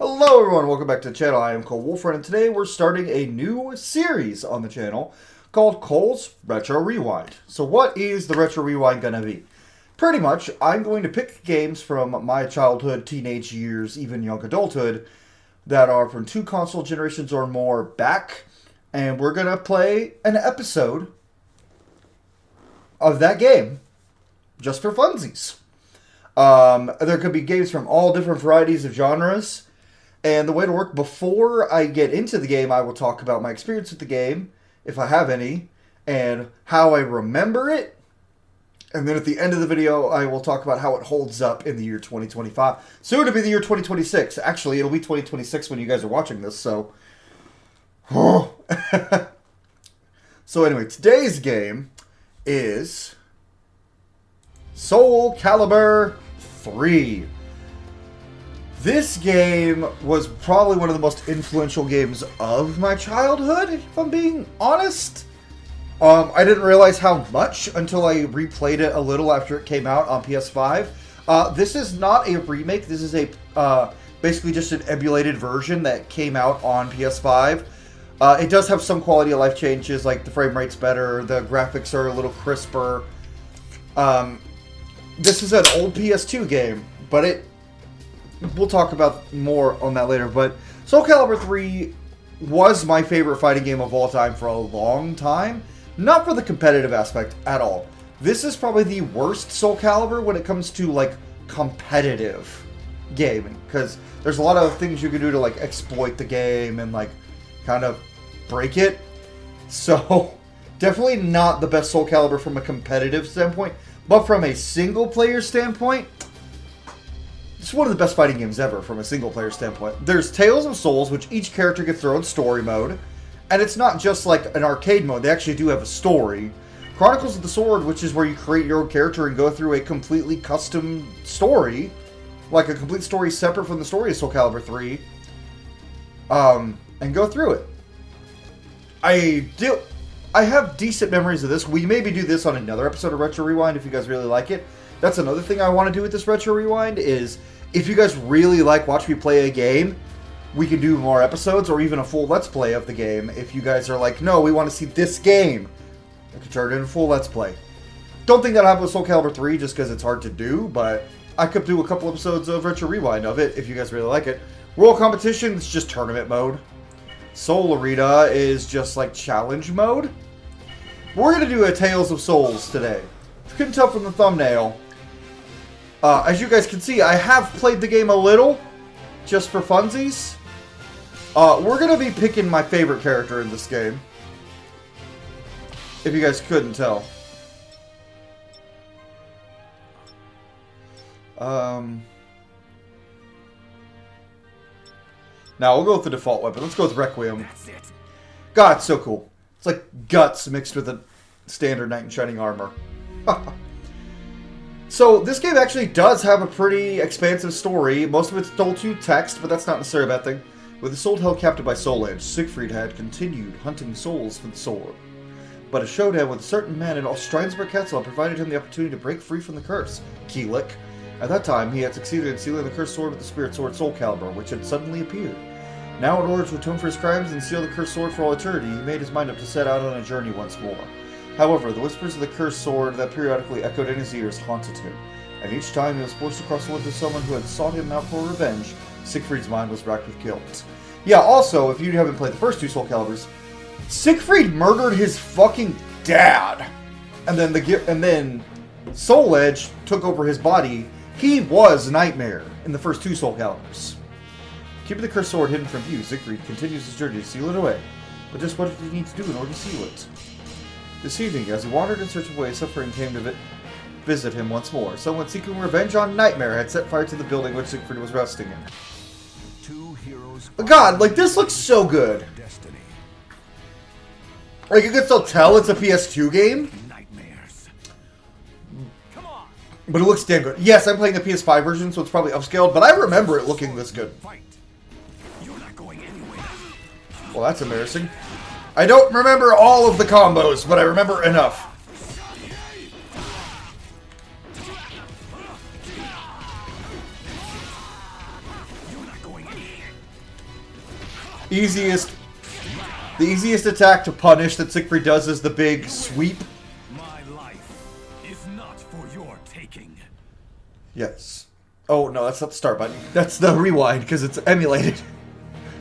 Hello everyone, welcome back to the channel. I am Cole Wolfrun, and today we're starting a new series on the channel called Cole's Retro Rewind. So what is the Retro Rewind going to be? Pretty much, I'm going to pick games from my childhood, teenage years, even young adulthood, that are from 2 console generations or more back, and we're going to play an episode of that game, just for funsies. There could be games from all different varieties of genres. And the way to work, before I get into the game, I will talk about my experience with the game, if I have any, and how I remember it. And then at the end of the video, I will talk about how it holds up in the year 2025. Soon to be the year 2026. Actually, it'll be 2026 when you guys are watching this, so... So anyway, today's game is Soul Calibur 3. This game was probably one of the most influential games of my childhood, if I'm being honest. I didn't realize how much until I replayed it a little after it came out on PS5. This is not a remake. This is a basically just an emulated version that came out on PS5. It does have some quality of life changes, like the frame rate's better, the graphics are a little crisper. This is an old PS2 game, but we'll talk about more on that later, but Soul Calibur 3 was my favorite fighting game of all time for a long time. Not for the competitive aspect at all. This is probably the worst Soul Calibur when it comes to, like, competitive gaming, because there's a lot of things you can do to, like, exploit the game and, like, kind of break it. So, definitely not the best Soul Calibur from a competitive standpoint, but from a single-player standpoint, it's one of the best fighting games ever from a single-player standpoint. There's Tales of Souls, which each character gets their own story mode. And it's not just like an arcade mode. They actually do have a story. Chronicles of the Sword, which is where you create your own character and go through a completely custom story. Like a complete story separate from the story of Soul Calibur 3. And go through it. I have decent memories of this. We maybe do this on another episode of Retro Rewind if you guys really like it. That's another thing I want to do with this Retro Rewind is... if you guys really like watch me play a game, we can do more episodes or even a full Let's Play of the game. If you guys are like, no, we want to see this game, I can turn it into a full Let's Play. Don't think that'll happen with Soul Calibur 3 just because it's hard to do, but I could do a couple episodes of Retro Rewind of it if you guys really like it. World Competition, it's just tournament mode. Soul Arena is just like challenge mode. We're going to do a Tales of Souls today. If you couldn't tell from the thumbnail, as you guys can see, I have played the game a little, just for funsies. We're going to be picking my favorite character in this game, if you guys couldn't tell. Now, we'll go with the default weapon. Let's go with Requiem. God, it's so cool. It's like guts mixed with a standard knight in shining armor. So, this game actually does have a pretty expansive story. Most of it's told to text, but that's not necessarily a bad thing. With the soul held captive by Soul Edge, Siegfried had continued hunting souls for the sword. But a showdown with a certain man in Strainsburg Castle provided him the opportunity to break free from the curse, Keelik. At that time, he had succeeded in sealing the cursed sword with the spirit sword Soul Calibur, which had suddenly appeared. Now, in order to atone for his crimes and seal the cursed sword for all eternity, he made his mind up to set out on a journey once more. However, the whispers of the cursed sword that periodically echoed in his ears haunted him, and each time he was forced to cross the woods with someone who had sought him out for revenge, Siegfried's mind was racked with guilt. Yeah, also, if you haven't played the first 2 Soul Caliburs, Siegfried murdered his fucking dad! And then Soul Edge took over his body. He was Nightmare in the first 2 Soul Caliburs. Keeping the cursed sword hidden from view, Siegfried continues his journey to seal it away. But just what did he need to do in order to seal it? This evening, as he wandered in search of ways, suffering came to visit him once more. Someone seeking revenge on Nightmare had set fire to the building which Siegfried was resting in. God, like, this looks so good. Like, you can still tell it's a PS2 game. But it looks damn good. Yes, I'm playing the PS5 version, so it's probably upscaled, but I remember it looking this good. Well, that's embarrassing. I don't remember all of the combos, but I remember enough. Easiest. The easiest attack to punish that Siegfried does is the big sweep. My life is not for your taking. Yes. Oh, no, that's not the start button. That's the rewind, because it's emulated.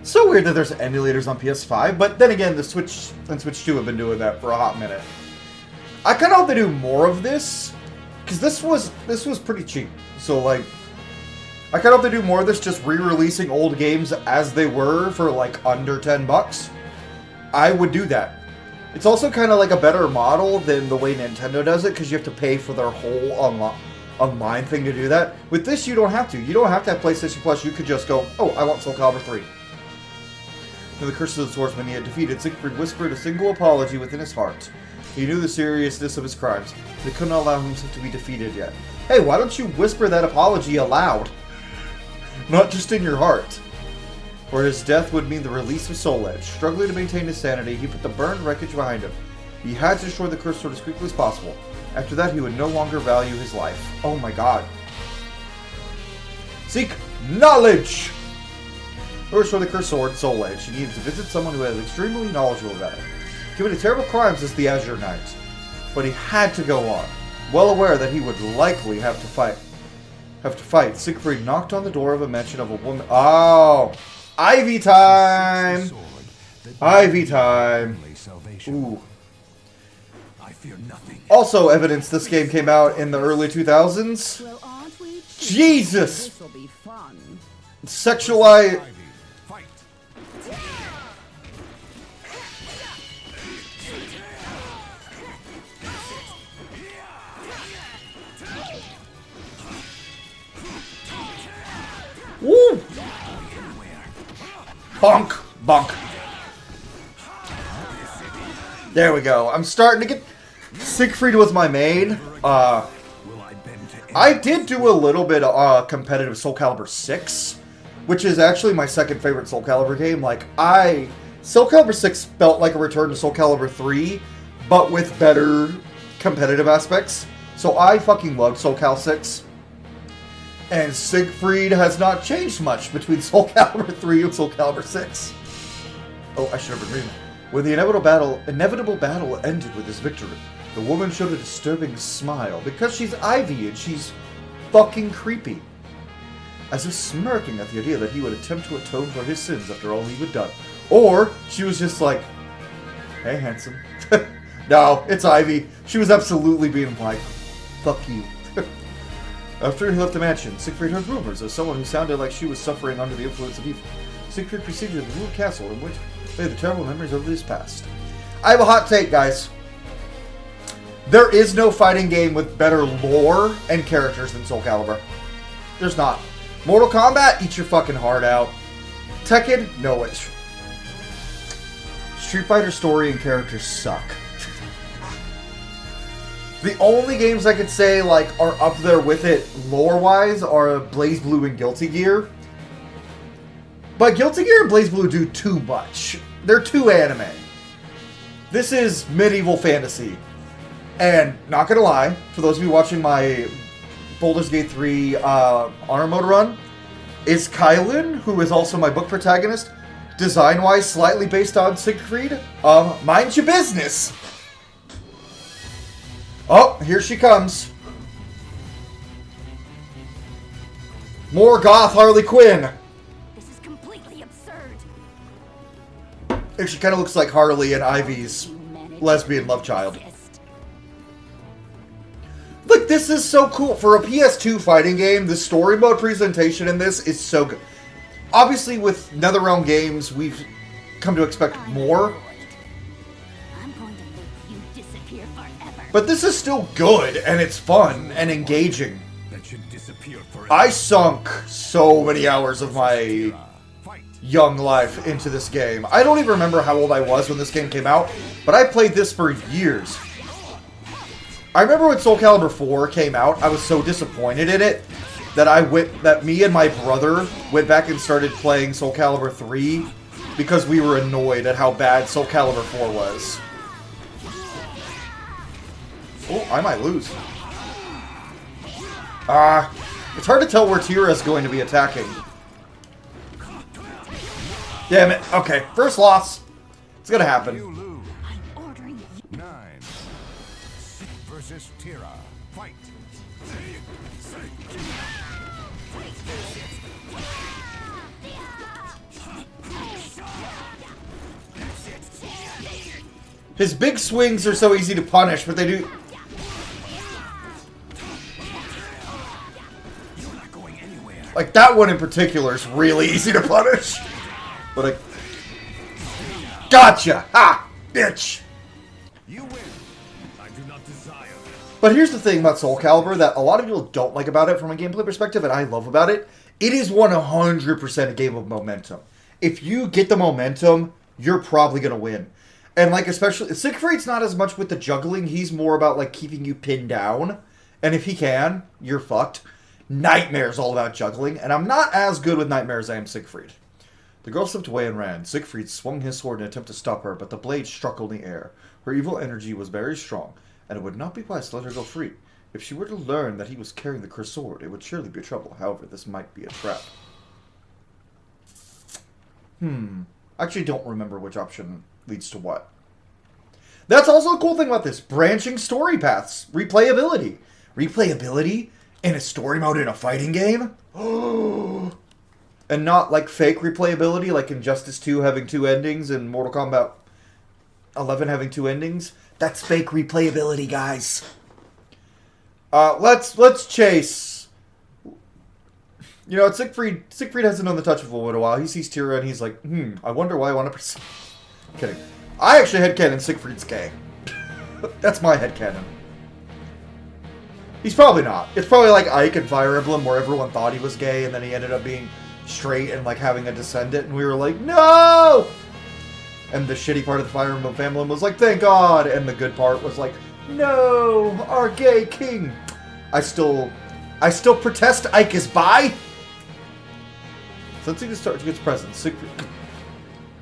So weird that there's emulators on PS5, but then again, the Switch and Switch 2 have been doing that for a hot minute. I kind of hope they do more of this, because this was pretty cheap. So, like, I kind of hope they do more of this, just re-releasing old games as they were for, like, under $10. I would do that. It's also kind of like a better model than the way Nintendo does it, because you have to pay for their whole online thing to do that. With this, you don't have to. You don't have to have PlayStation Plus. You could just go, oh, I want Soul Calibur 3. To the curse of the swordsman he had defeated, Siegfried whispered a single apology within his heart. He knew the seriousness of his crimes, but he couldn't allow himself to be defeated yet. Hey, why don't you whisper that apology aloud? Not just in your heart. For his death would mean the release of Soul Edge. Struggling to maintain his sanity, he put the burned wreckage behind him. He had to destroy the cursed sword as quickly as possible. After that, he would no longer value his life. Oh my god. Seek knowledge! To restore the cursed sword, Soul Edge, he needed to visit someone who was extremely knowledgeable about it. He committed terrible crimes as the Azure Knight, but he had to go on. Well aware that he would likely have to fight, Siegfried knocked on the door of a mansion of a woman. Oh! Ivy time! Ivy time. Ooh. Also evidence this game came out in the early 2000s. Jesus! Sexualize... Woo! Bonk! Bonk. There we go. I'm starting to get... Siegfried was my main. I did do a little bit of competitive Soul Calibur 6, which is actually my second favorite Soul Calibur game. Soul Calibur 6 felt like a return to Soul Calibur 3, but with better competitive aspects. So I fucking loved Soul Cal 6. And Siegfried has not changed much between Soul Calibur 3 and Soul Calibur 6. Oh, I should have been reading. When the inevitable battle ended with his victory, the woman showed a disturbing smile because she's Ivy and she's fucking creepy. As if smirking at the idea that he would attempt to atone for his sins after all he had done. Or she was just like, hey, handsome. No, it's Ivy. She was absolutely being like, fuck you. After he left the mansion, Siegfried heard rumors of someone who sounded like she was suffering under the influence of evil. Siegfried proceeded to the little castle in which lay the terrible memories of his past. I have a hot take, guys. There is no fighting game with better lore and characters than Soul Calibur. There's not. Mortal Kombat, eat your fucking heart out. Tekken, no way. Street Fighter story and characters suck. The only games I could say are up there with it lore-wise are BlazBlue and Guilty Gear. But Guilty Gear and BlazBlue do too much. They're too anime. This is medieval fantasy. And, not gonna lie, for those of you watching my Baldur's Gate 3 Honor Mode run, is Kylin, who is also my book protagonist, design-wise slightly based on Siegfried? Mind your business! Oh, here she comes. More goth Harley Quinn. This is completely absurd. And she kind of looks like Harley and Ivy's lesbian love child. Look, this is so cool. For a PS2 fighting game, the story mode presentation in this is so good. Obviously, with NetherRealm games, we've come to expect more. But this is still good, and it's fun and engaging. I sunk so many hours of my young life into this game. I don't even remember how old I was when this game came out, but I played this for years. I remember when Soul Calibur 4 came out, I was so disappointed in it that me and my brother went back and started playing Soul Calibur 3 because we were annoyed at how bad Soul Calibur 4 was. Oh, I might lose. It's hard to tell where Tira's going to be attacking. Damn it. Okay, first loss. It's gonna happen. You lose. I'm ordering you. 9 versus Tira. Fight. His big swings are so easy to punish, but they do... You're not going anywhere. Like, that one in particular is really easy to punish. But I... Gotcha! Ha! Bitch! You win. I do not desire this. But here's the thing about Soul Calibur that a lot of people don't like about it from a gameplay perspective, and I love about it. It is 100% a game of momentum. If you get the momentum, you're probably going to win. And, like, especially... Siegfried's not as much with the juggling. He's more about, like, keeping you pinned down. And if he can, you're fucked. Nightmare's all about juggling. And I'm not as good with Nightmare as I am Siegfried. The girl slipped away and ran. Siegfried swung his sword in an attempt to stop her, but the blade struck only air. Her evil energy was very strong, and it would not be wise to let her go free. If she were to learn that he was carrying the cursed sword, it would surely be trouble. However, this might be a trap. I actually don't remember which option leads to what. That's also a cool thing about this. Branching story paths. Replayability. Replayability in a story mode in a fighting game? And not like fake replayability, like Injustice 2 having 2 endings and Mortal Kombat 11 having 2 endings. That's fake replayability, guys. Let's chase. You know, Siegfried hasn't known the touch of a woman in a while. He sees Tira and he's like, I wonder why I want to pursue. Kidding. I actually headcanon Siegfried's gay. That's my headcanon. He's probably not. It's probably like Ike and Fire Emblem where everyone thought he was gay and then he ended up being straight and like having a descendant and we were like, no! And the shitty part of the Fire Emblem family was like, thank God! And the good part was like, no! Our gay king! I still protest Ike is bi! Sensing the start to its presence, Siegfried...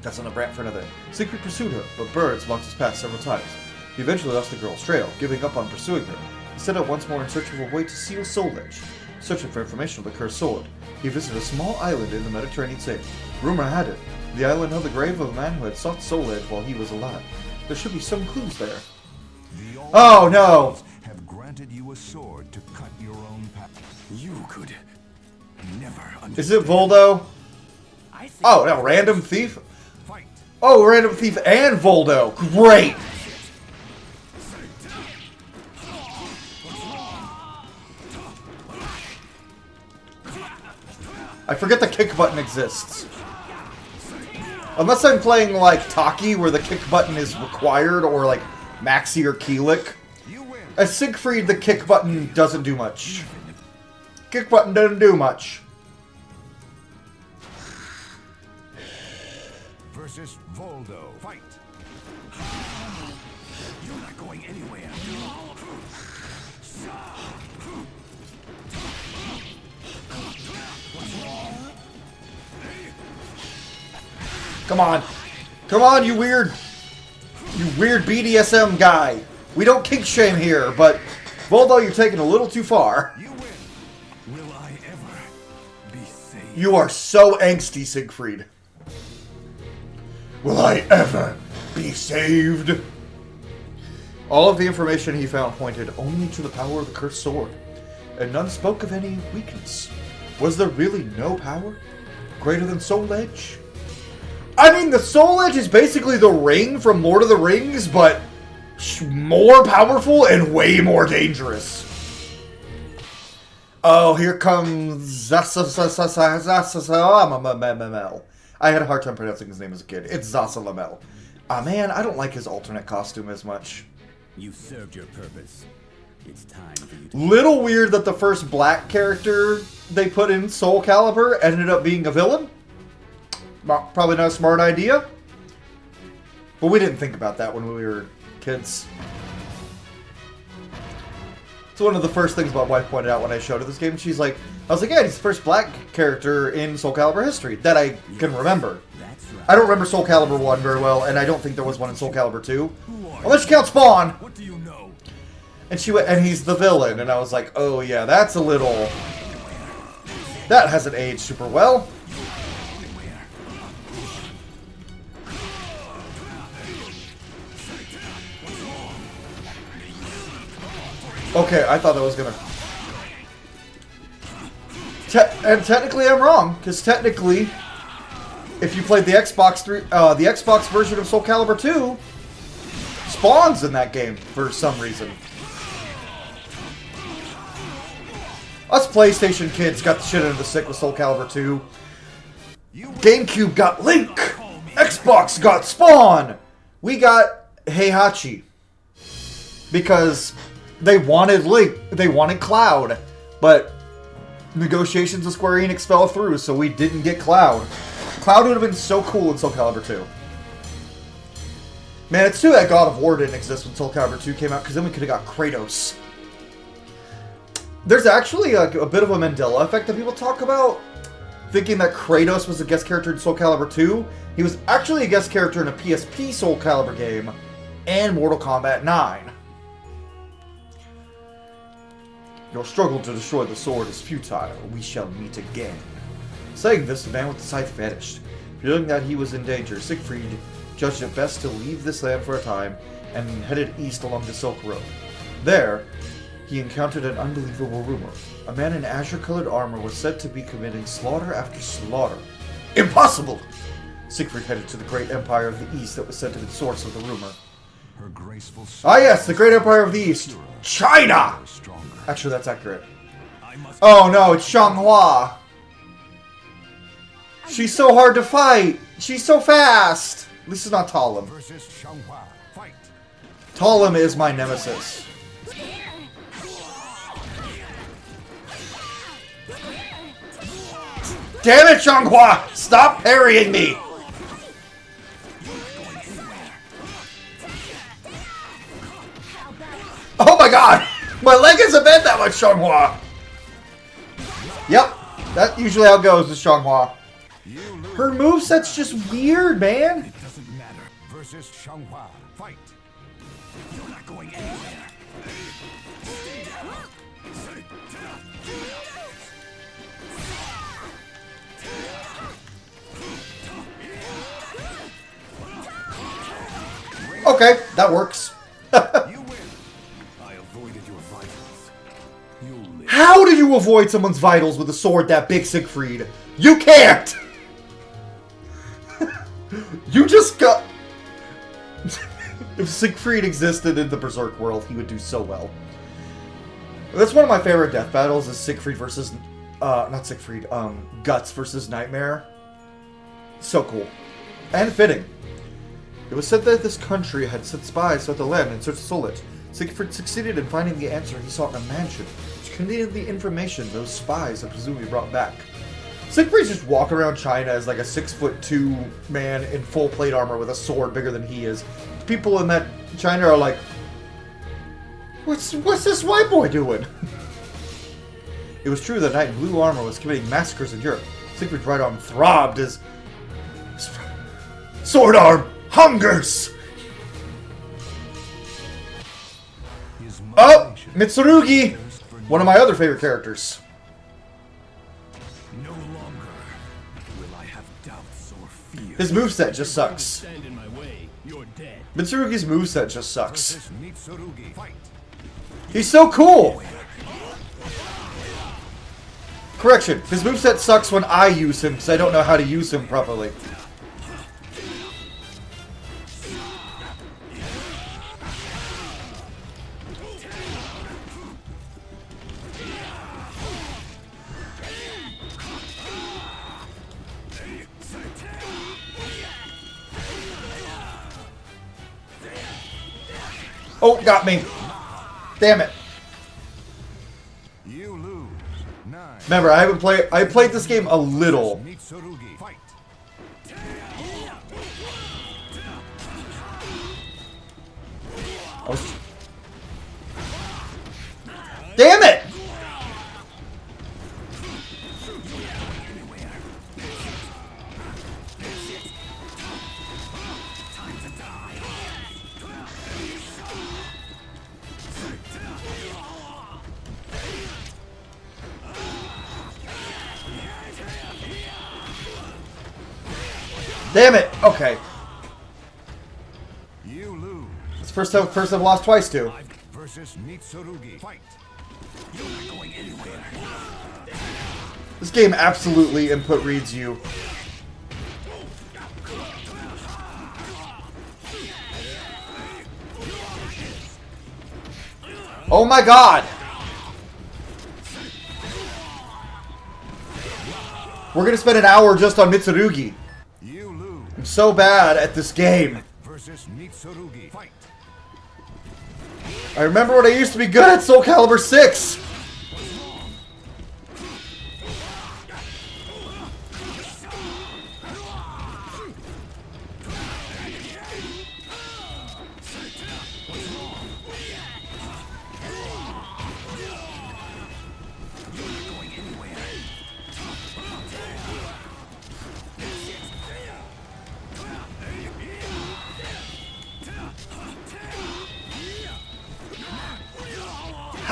That's on a brand for another day. Siegfried pursued her, but birds blocked his path several times. He eventually lost the girl's trail, giving up on pursuing her. He set out once more in search of a way to seal Soul Edge. Searching for information on the cursed sword, he visited a small island in the Mediterranean Sea. Rumor had it, the island held the grave of a man who had sought Soul Edge while he was alive. There should be some clues there. Oh no! Have granted you a sword to cut your own path. You could never understand. Is it Voldo? Oh no, Random Thief? Fight. Oh, Random Thief and Voldo. Great! I forget the kick button exists. Unless I'm playing like Taki, where the kick button is required, or like Maxi or Keelik. As Siegfried, the kick button doesn't do much. Kick button doesn't do much. Versus Voldo. Fight. You're not going anywhere. Come on. Come on, you weird BDSM guy. We don't kink shame here, but Voldo, you're taking a little too far. You win. Will I ever be saved? You are so angsty, Siegfried. Will I ever be saved? All of the information he found pointed only to the power of the cursed sword, and none spoke of any weakness. Was there really no power greater than Soul Edge? I mean, the Soul Edge is basically the ring from Lord of the Rings, but more powerful and way more dangerous. Oh, here comes Zasalamel. I had a hard time pronouncing his name as a kid. It's Zasalamel. Ah, man, I don't like his alternate costume as much. You served your purpose. It's time for you to... Little weird that the first black character they put in Soul Calibur ended up being a villain. Probably not a smart idea. But we didn't think about that when we were kids. It's one of the first things my wife pointed out when I showed her this game. She's like, I was like, yeah, he's the first black character in Soul Calibur history that I can remember. That's right. I don't remember Soul Calibur 1 very well, and I don't think there was one in Soul Calibur 2. Unless you count Spawn! What do you know? And she went, and he's the villain, and I was like, oh yeah, that's a little... That hasn't aged super well. Okay, I thought that was gonna... and technically I'm wrong, because technically, if you played the Xbox the Xbox version of Soul Calibur 2, Spawn's in that game for some reason. Us PlayStation kids got the shit into the sick with Soul Calibur 2. GameCube got Link! Xbox got Spawn! We got Heihachi. Because they wanted Link, they wanted Cloud, but negotiations with Square Enix fell through, so we didn't get Cloud. Cloud would have been so cool in Soul Calibur 2. Man, it's too that God of War didn't exist when Soul Calibur 2 came out, because then we could have got Kratos. There's actually a bit of a Mandela effect that people talk about, thinking that Kratos was a guest character in Soul Calibur 2. He was actually a guest character in a PSP Soul Calibur game and Mortal Kombat 9. Your struggle to destroy the sword is futile. We shall meet again. Saying this, the man with the scythe vanished. Feeling that he was in danger, Siegfried judged it best to leave this land for a time and headed east along the Silk Road. There, he encountered an unbelievable rumor. A man in azure-colored armor was said to be committing slaughter after slaughter. Impossible! Siegfried headed to the great empire of the East that was said to be the source of the rumor. Her graceful Ah yes, the great empire of the East! China! Actually, that's accurate. Oh no, it's Xianghua! She's so hard to fight! She's so fast! At least it's not Talim. Talim is my nemesis. Damn it, Xianghua! Stop parrying me! Oh my god! My leg hasn't bent that much, Xianghua! Yep, that's usually how it goes with Xianghua. Her moveset's just weird, man! It doesn't matter. Versus Xianghua. Fight! You're not going anywhere. Okay, that works. You win. I avoided your vitals. You'll live. How did you avoid someone's vitals with a sword that big, Siegfried? You can't! You just got... If Siegfried existed in the Berserk world, he would do so well. That's one of my favorite death battles, is Siegfried versus... not Siegfried, Guts versus Nightmare. So cool. And fitting. It was said that this country had sent spies throughout the land in search of Solich. Siegfried succeeded in finding the answer he sought in a mansion, which contained the information those spies had presumably brought back. Siegfried's just walking around China as like a 6'2" man in full plate armor with a sword bigger than he is. People in that China are like, What's this white boy doing? It was true that knight in blue armor was committing massacres in Europe. Siegfried's right arm throbbed as sword arm hungers. Oh, Mitsurugi, one of my other favorite characters. No longer will I have doubts or fear. His moveset just sucks. Stand in my way. You're dead. Mitsurugi's moveset just sucks. Versus Mitsurugi. Fight. He's so cool! Correction, his moveset sucks when I use him, because I don't know how to use him properly. Oh, got me. Damn it. You lose. 9. Remember, I played this game a little. Mitsurugi. Fight. Damn it! Damn it! Okay. You lose. It's the first time I've lost twice, too. versus Mitsurugi. Fight. You're not going anywhere. This game absolutely input reads you. Oh my god! We're gonna spend an hour just on Mitsurugi. You lose. I'm so bad at this game. Versus Mitsurugi. Fight. I remember when I used to be good at Soul Calibur 6.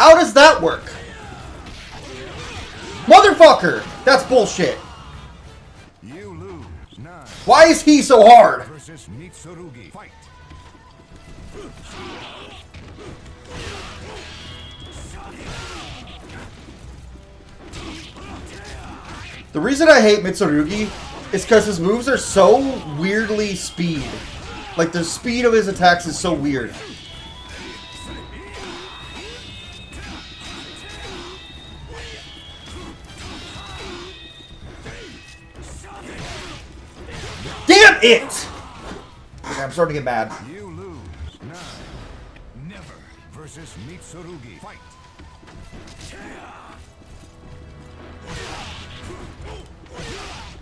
How does that work? Motherfucker! That's bullshit. You lose. 9 Why is he so hard? versus Mitsurugi. Fight. The reason I hate Mitsurugi is because his moves are so weirdly speed. Like, the speed of his attacks is so weird. Damn it! Okay, I'm starting to get mad. You lose. 9. Never versus Mitsurugi. Fight.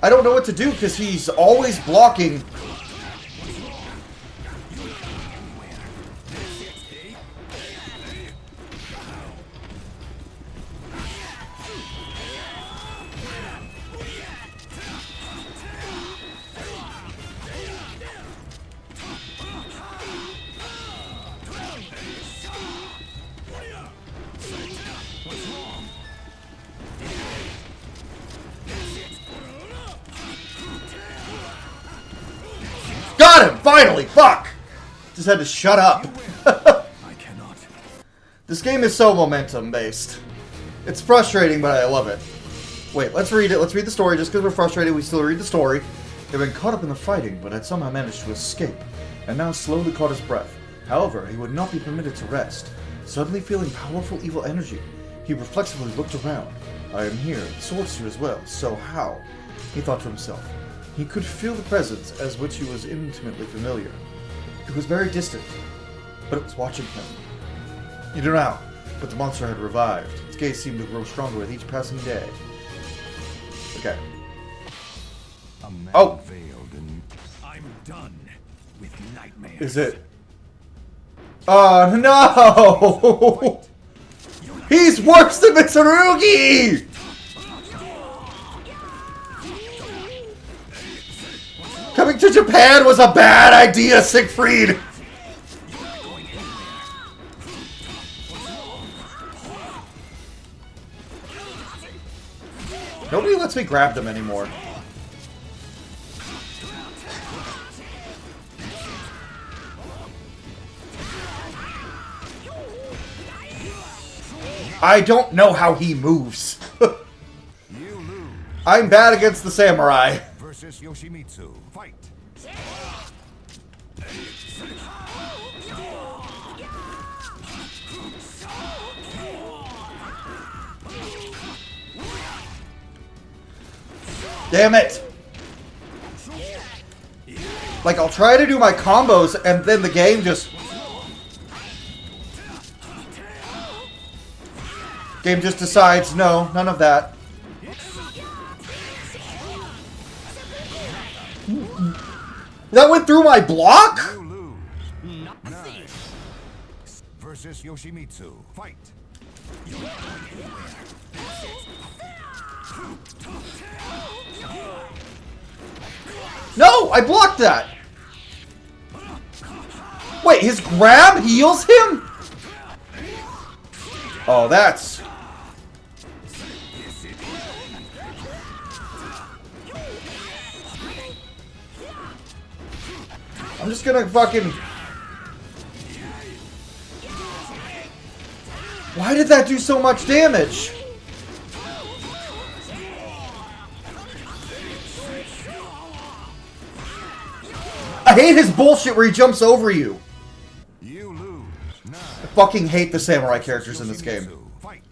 I don't know what to do because he's always blocking. Got him! Finally! Fuck! Just had to shut up. I cannot. This game is so momentum based. It's frustrating, but I love it. Wait, let's read it. Let's read the story. Just because we're frustrated, we still read the story. He had been caught up in the fighting, but had somehow managed to escape, and now slowly caught his breath. However, he would not be permitted to rest. Suddenly feeling powerful evil energy, he reflexively looked around. I am here, the sword's here as well, so how? He thought to himself. He could feel the presence as which he was intimately familiar. It was very distant, but it was watching him. He knew now, but the monster had revived. Its gaze seemed to grow stronger with each passing day. Okay. A man Oh. veiled in... I'm done with nightmares. Is it? Oh no! He's worse than Mitsurugi! Coming to Japan was a bad idea, Siegfried! Nobody lets me grab them anymore. I don't know how he moves. You lose. I'm bad against the samurai. Versus Yoshimitsu. Fight. Damn it! Like, I'll try to do my combos, and then the game just... Game just decides, no, none of that. That went through my block? You lose. 9 versus Yoshimitsu. Fight. No, I blocked that. Wait, his grab heals him? Oh, that's... I'm just gonna fucking... Why did that do so much damage? I hate his bullshit where he jumps over you. You lose. I fucking hate the samurai characters in this game. Fight.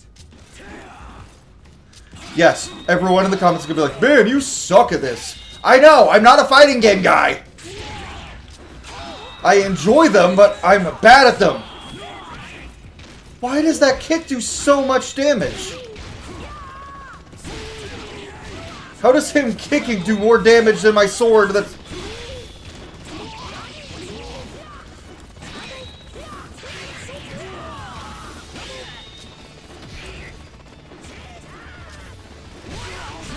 Yes, everyone in the comments is gonna be like, man, you suck at this. I know, I'm not a fighting game guy. I enjoy them, but I'm bad at them. Why does that kick do so much damage? How does him kicking do more damage than my sword that's...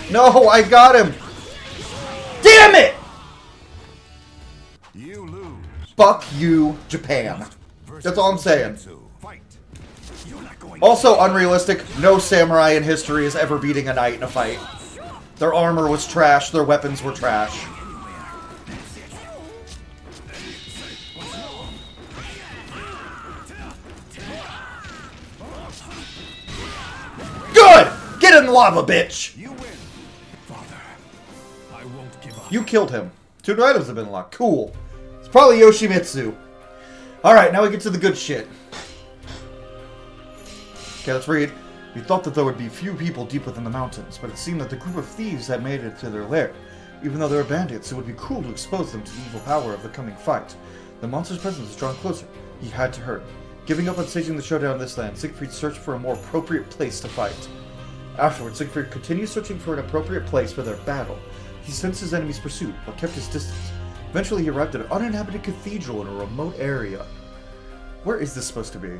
No, I got him! Damn it! You lose. Fuck you, Japan. That's all I'm saying. Fight. You're not going. Also unrealistic, no samurai in history is ever beating a knight in a fight. Their armor was trash, their weapons were trash. Good! Get in the lava, bitch! You win. Father, I won't give up. You killed him. 2 new items have been unlocked. Cool. It's probably Yoshimitsu. Alright, now we get to the good shit. Okay, let's read. We thought that there would be few people deep within the mountains, but it seemed that the group of thieves had made it to their lair. Even though they were bandits, it would be cruel to expose them to the evil power of the coming fight. The monster's presence is drawn closer. He had to hurt. Giving up on staging the showdown in this land, Siegfried searched for a more appropriate place to fight. Afterwards, Siegfried continued searching for an appropriate place for their battle. He sensed his enemy's pursuit, but kept his distance. Eventually, he arrived at an uninhabited cathedral in a remote area. Where is this supposed to be?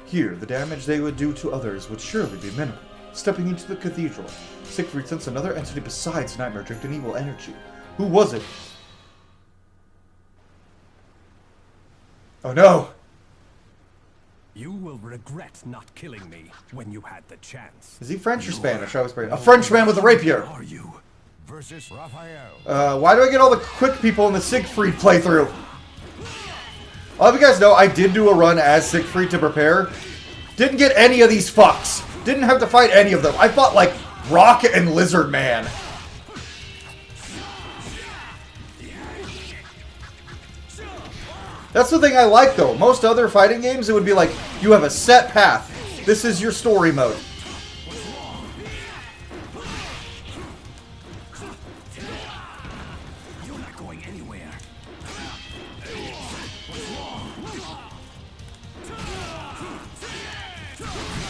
Here, the damage they would do to others would surely be minimal. Stepping into the cathedral, Siegfried sensed another entity besides Nightmare dripped in evil energy. Who was it? Oh no! You will regret not killing me when you had the chance. Is he French or Spanish? I was a Frenchman with a rapier! Are you? Versus Raphael. Why do I get all the quick people in the Siegfried playthrough? I'll have you guys know, I did do a run as Siegfried to prepare. Didn't get any of these fucks. Didn't have to fight any of them. I fought, like, Rock and Lizard Man. That's the thing I like, though. Most other fighting games, it would be like, you have a set path. This is your story mode. You're not going anywhere.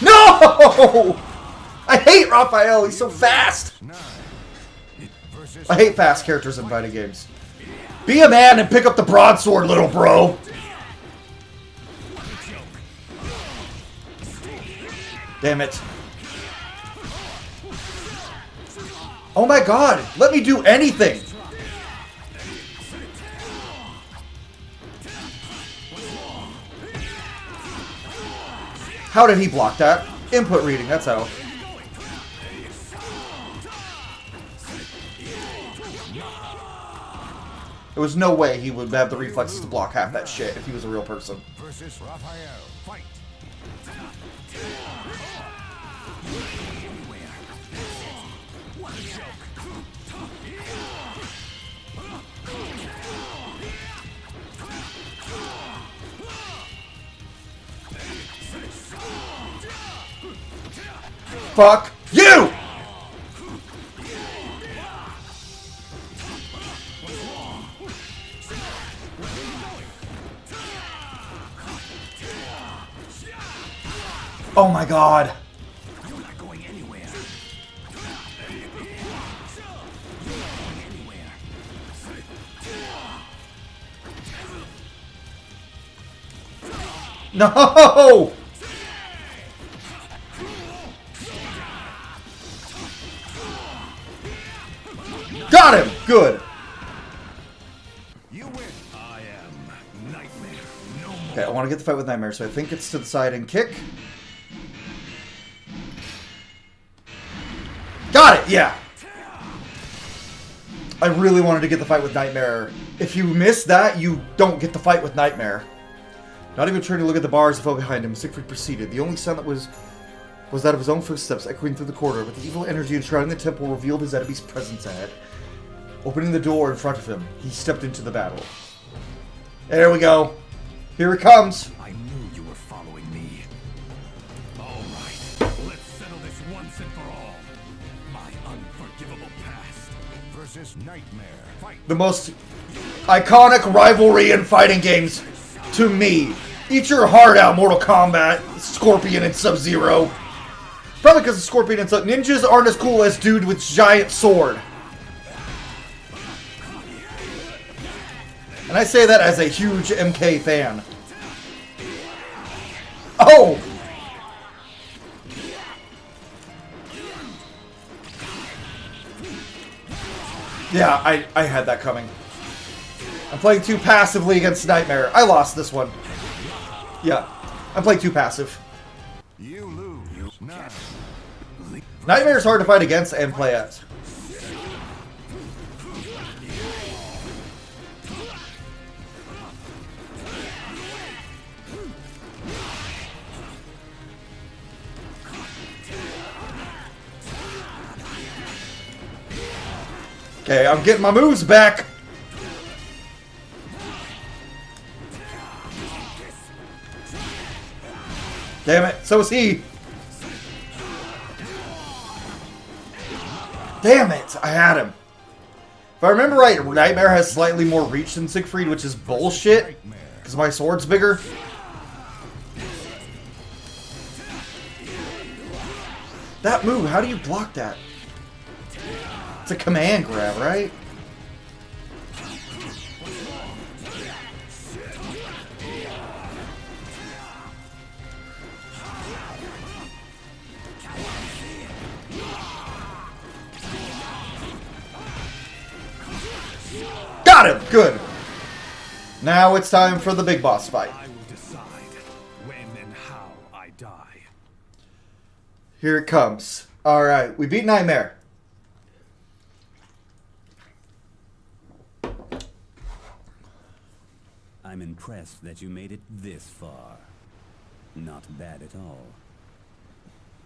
No! I hate Raphael. He's so fast. I hate fast characters in fighting games. Be a man and pick up the broadsword, little bro. Damn it. Oh my god. Let me do anything. How did he block that? Input reading, that's how. There was no way he would have the reflexes to block half that shit if he was a real person. Versus Raphael. Fight. Fuck you! Oh my god. You're not going anywhere. No! Got him! Good. You win. I am Nightmare. No more. Okay, I want to get the fight with Nightmare, so I think it's to the side and kick. Got it! Yeah! I really wanted to get the fight with Nightmare. If you miss that, you don't get the fight with Nightmare. Not even turning to look at the bars that fell behind him, Siegfried proceeded. The only sound that was that of his own footsteps echoing through the corridor, but the evil energy enshrouding the temple revealed his enemy's presence ahead. Opening the door in front of him, he stepped into the battle. There we go. Here it comes. I knew you were following me. All right, let's settle this once and for all. My unforgivable past Versus Nightmare. Fight. The most iconic rivalry in fighting games to me. Eat your heart out, Mortal Kombat, Scorpion and Sub-Zero. Probably because the Scorpion and ninjas aren't as cool as dude with giant sword. And I say that as a huge MK fan. Oh! Yeah, I had that coming. I'm playing too passively against Nightmare. I lost this one. Yeah, I'm playing too passive. You lose. Nine. Nightmare's hard to fight against and play as. Okay, I'm getting my moves back. Damn it, so is he. Damn it, I had him. If I remember right, Nightmare has slightly more reach than Siegfried, which is bullshit, because my sword's bigger. That move, how do you block that? It's a command grab, right? Got him! Good. Now it's time for the big boss fight. I will decide when and how I die. Here it comes. Alright, we beat Nightmare. I'm impressed that you made it this far. Not bad at all.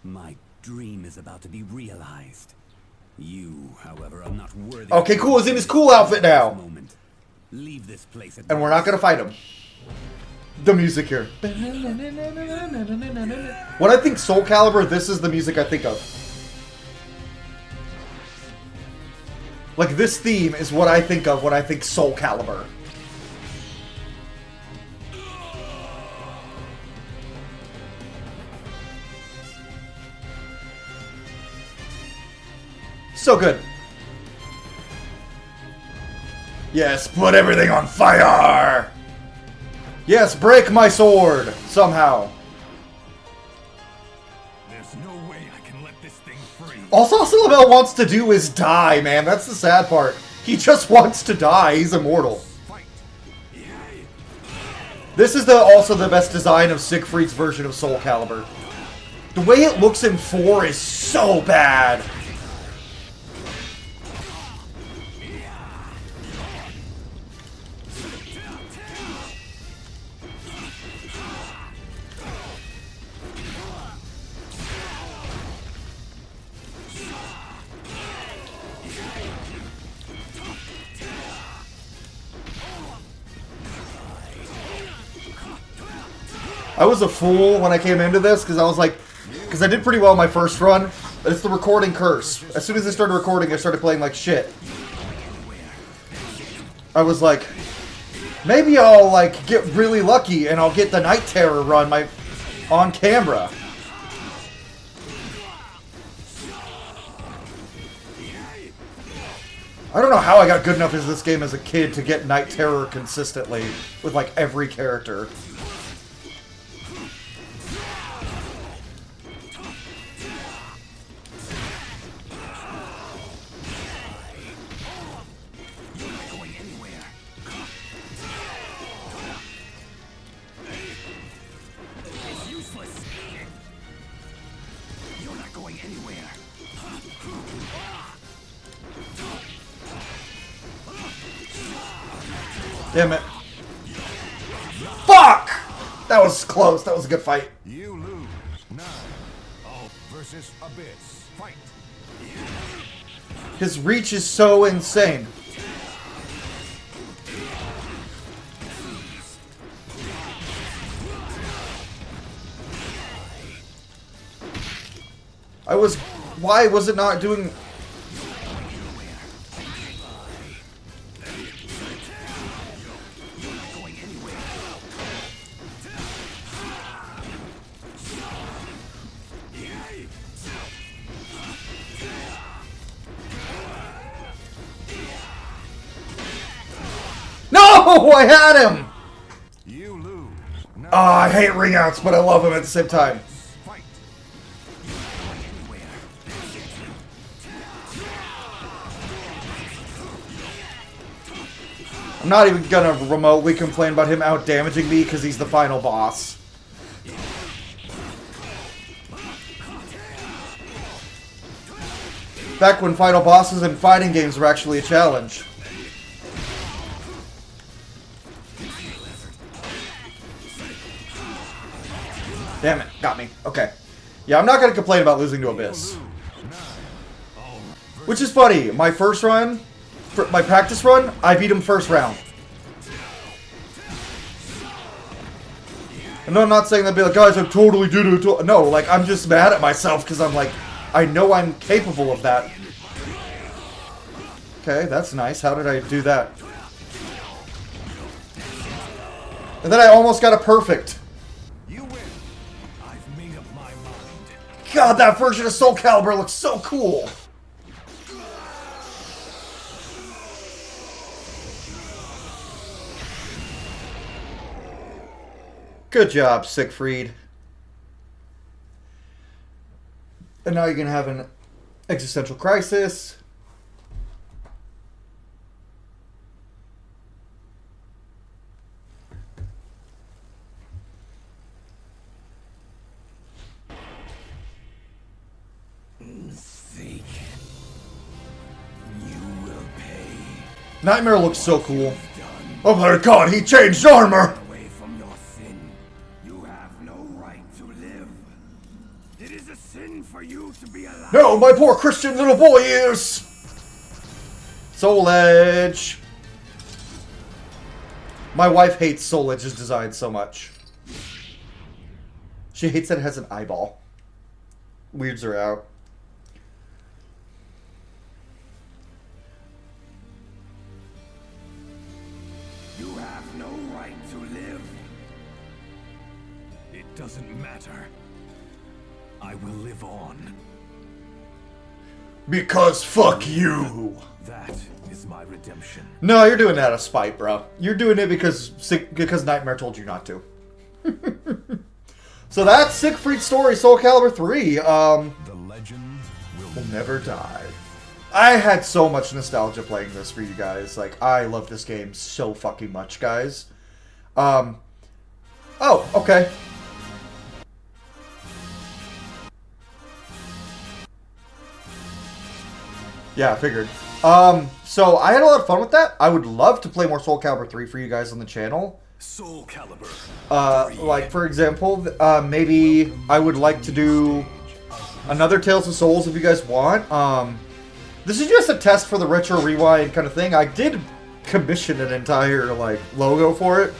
My dream is about to be realized. You, however, are not worthy. Okay, cool. He's in his cool outfit now. Moment. Leave this place at And we're not gonna fight him. The music here. When I think Soul Calibur, this is the music I think of. Like, this theme is what I think of when I think Soul Calibur. So good. Yes, put everything on fire! Yes, break my sword! Somehow. There's no way I can let this thing free. All Saucelabel wants to do is die, man. That's the sad part. He just wants to die. He's immortal. Fight. This is also the best design of Siegfried's version of Soul Calibur. The way it looks in 4 is so bad. I was a fool when I came into this because I was like, because I did pretty well my first run, but it's the recording curse. As soon as I started recording, I started playing like shit. I was like, maybe I'll like get really lucky and I'll get the Night Terror run on camera. I don't know how I got good enough as this game as a kid to get Night Terror consistently with like every character. Damn it. Fuck! That was close. That was a good fight. You lose. 9. All versus Abyss. Fight. His reach is so insane. Why was it not doing... No! I had him! You lose. Oh, I hate ring outs, but I love him at the same time. Fight. I'm not even gonna remotely complain about him out damaging me because he's the final boss. Back when final bosses in fighting games were actually a challenge. Damn it, got me. Okay. Yeah, I'm not gonna complain about losing to Abyss. Which is funny, my first run, my practice run, I beat him first round. And I'm not saying that be like, guys, I totally did it. No, like, I'm just mad at myself because I'm like, I know I'm capable of that. Okay, that's nice. How did I do that? And then I almost got a perfect. You win. I've made up my mind. God, that version of Soul Calibur looks so cool. Good job, Siegfried. And now you're going to have an existential crisis. Seek. You will pay. Nightmare looks so cool. Oh my god, he changed armor! Away from your sin. You have no right to live. It is a sin for you to be alive. No, my poor Christian little boy is! Soul Edge. My wife hates Soul Edge's design so much. She hates that it has an eyeball. Weirds her out. You have no right to live. It doesn't matter. I will live on. Because fuck you! That is my redemption. No, you're doing that out of spite, bro. You're doing it because Nightmare told you not to. So that's Siegfried's story, Soul Calibur 3. The legend Will never die. I had so much nostalgia playing this for you guys. Like, I love this game so fucking much, guys. Oh, okay. Yeah, I figured. So I had a lot of fun with that. I would love to play more Soul Calibur 3 for you guys on the channel. Soul Calibur. Like, for example, maybe I would like to do another Tales of Souls if you guys want. This is just a test for the Retro Rewind kind of thing. I did commission an entire, like, logo for it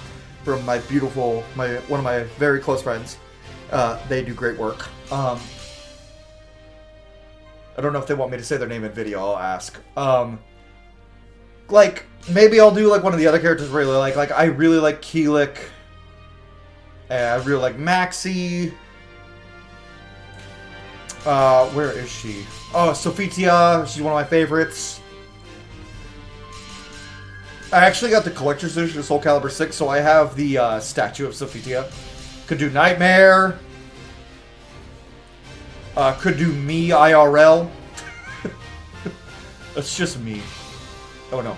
from my beautiful, one of my very close friends. They do great work. I don't know if they want me to say their name in video. I'll ask. Like, maybe I'll do, like, one of the other characters I really like. Like, I really like Keelik. And I really like Maxie. Where is she? Oh, Sophitia. She's one of my favorites. I actually got the collector's edition of Soul Calibur 6, so I have the statue of Sophitia. Could do Nightmare. Could do me IRL. That's just me. Oh no.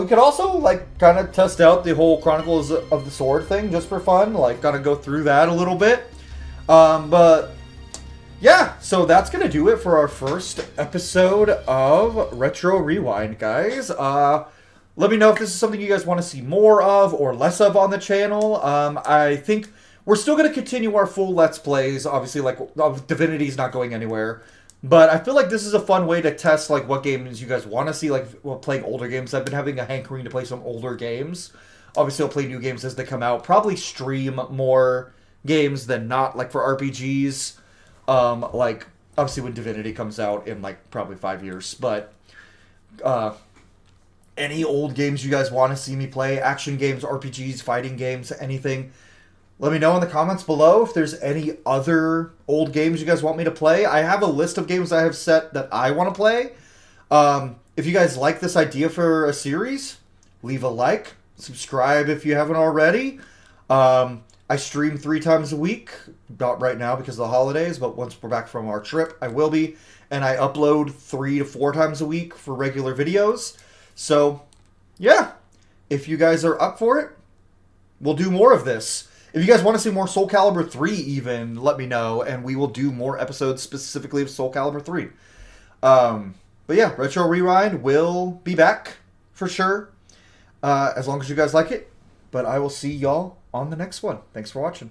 We could also, like, kind of test out the whole Chronicles of the Sword thing just for fun. Like, kind of go through that a little bit. But, yeah. So that's going to do it for our first episode of Retro Rewind, guys. Let me know if this is something you guys want to see more of or less of on the channel. I think we're still going to continue our full Let's Plays. Obviously, like, Divinity's not going anywhere. But I feel like this is a fun way to test, like, what games you guys want to see, like, well, playing older games. I've been having a hankering to play some older games. Obviously, I'll play new games as they come out. Probably stream more games than not, like, for RPGs. Like, obviously, when Divinity comes out in, like, probably 5 years. But, any old games you guys want to see me play, action games, RPGs, fighting games, anything, let me know in the comments below if there's any other old games you guys want me to play. I have a list of games I have set that I want to play. If you guys like this idea for a series, leave a like, subscribe if you haven't already. I stream 3 times a week, not right now because of the holidays, but once we're back from our trip, I will be. And I upload 3 to 4 times a week for regular videos. So, yeah, if you guys are up for it, we'll do more of this. If you guys want to see more Soul Calibur 3 even, let me know, and we will do more episodes specifically of Soul Calibur 3. But yeah, Retro Rewind will be back for sure, as long as you guys like it. But I will see y'all on the next one. Thanks for watching.